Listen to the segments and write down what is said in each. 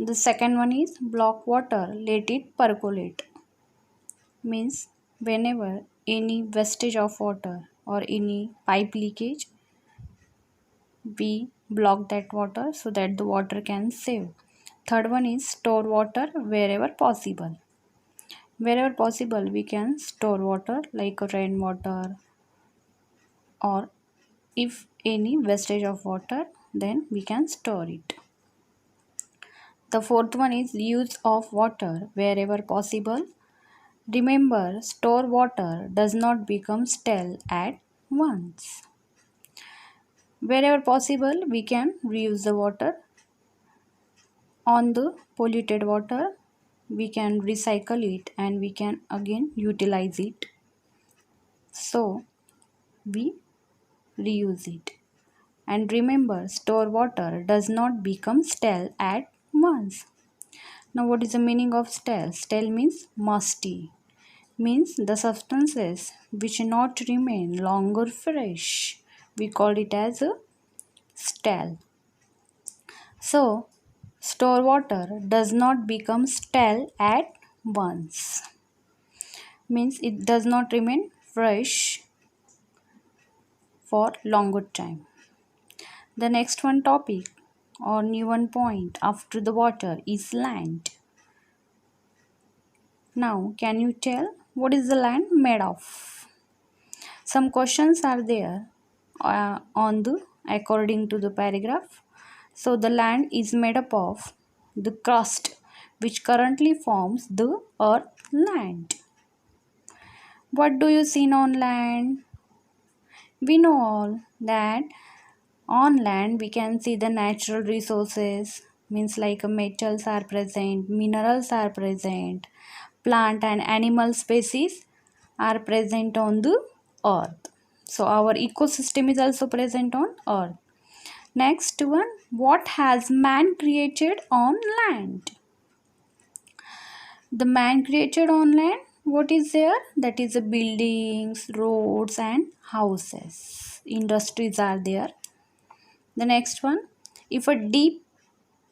The second one is block water, let it percolate. Means whenever any wastage of water or any pipe leakage, we block that water so that the water can save. Third one is store water wherever possible. Wherever possible, we can store water like rainwater, or if any wastage of water, then we can store it. The fourth one is use of water wherever possible. Remember, store water does not become stale at once. Wherever possible, we can reuse the water. On the polluted water, we can recycle it and we can again utilize it. So, we reuse it. And remember, store water does not become stale at once. Now, what is the meaning of stale? Stale means musty. Means the substances which not remain longer fresh. We call it as a stale. So, store water does not become stale at once. Means it does not remain fresh for longer time. The next one topic or new one point after the water is land. Now, can you tell what is the land made of? Some questions are there on the according to the paragraph. So the land is made up of the crust which currently forms the earth land. What do you see on land? We know all that on land we can see the natural resources, means like metals are present, minerals are present, plant and animal species are present on the earth. So our ecosystem is also present on earth. Next one, what has man created on land? The man created on land, what is there? That is the buildings, roads and houses. Industries are there. The next one, if a deep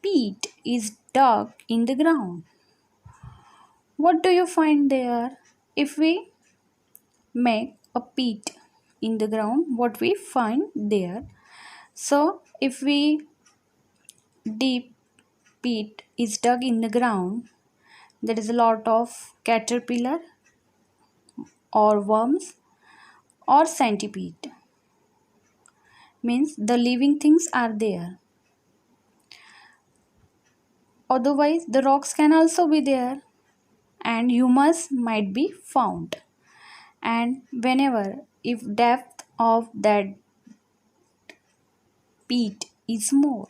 pit is dug in the ground, what do you find there? If we make a pit in the ground, what we find there? So if we deep pit is dug in the ground, there is a lot of caterpillar or worms or centipede. Means the living things are there. Otherwise the rocks can also be there and humus might be found. And whenever if depth of that pit is more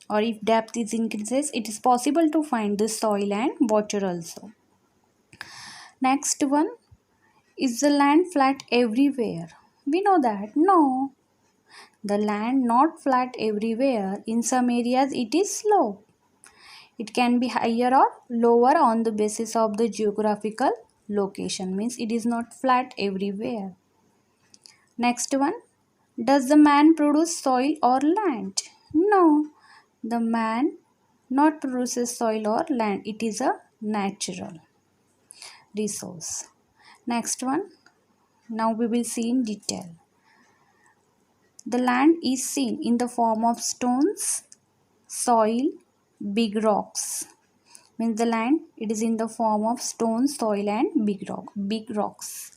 or if depth is increases, it is possible to find the soil and water also. Next one, is the land flat everywhere? We know that no, the land not flat everywhere. In some areas it is slope. It can be higher or lower on the basis of the geographical location, means it is not flat everywhere. Next one, does the man produce soil or land? No, the man not produces soil or land. It is a natural resource. Next one, now we will see in detail. The land is seen in the form of stones, soil, big rocks. Means the land, it is in the form of stone, soil and big rocks.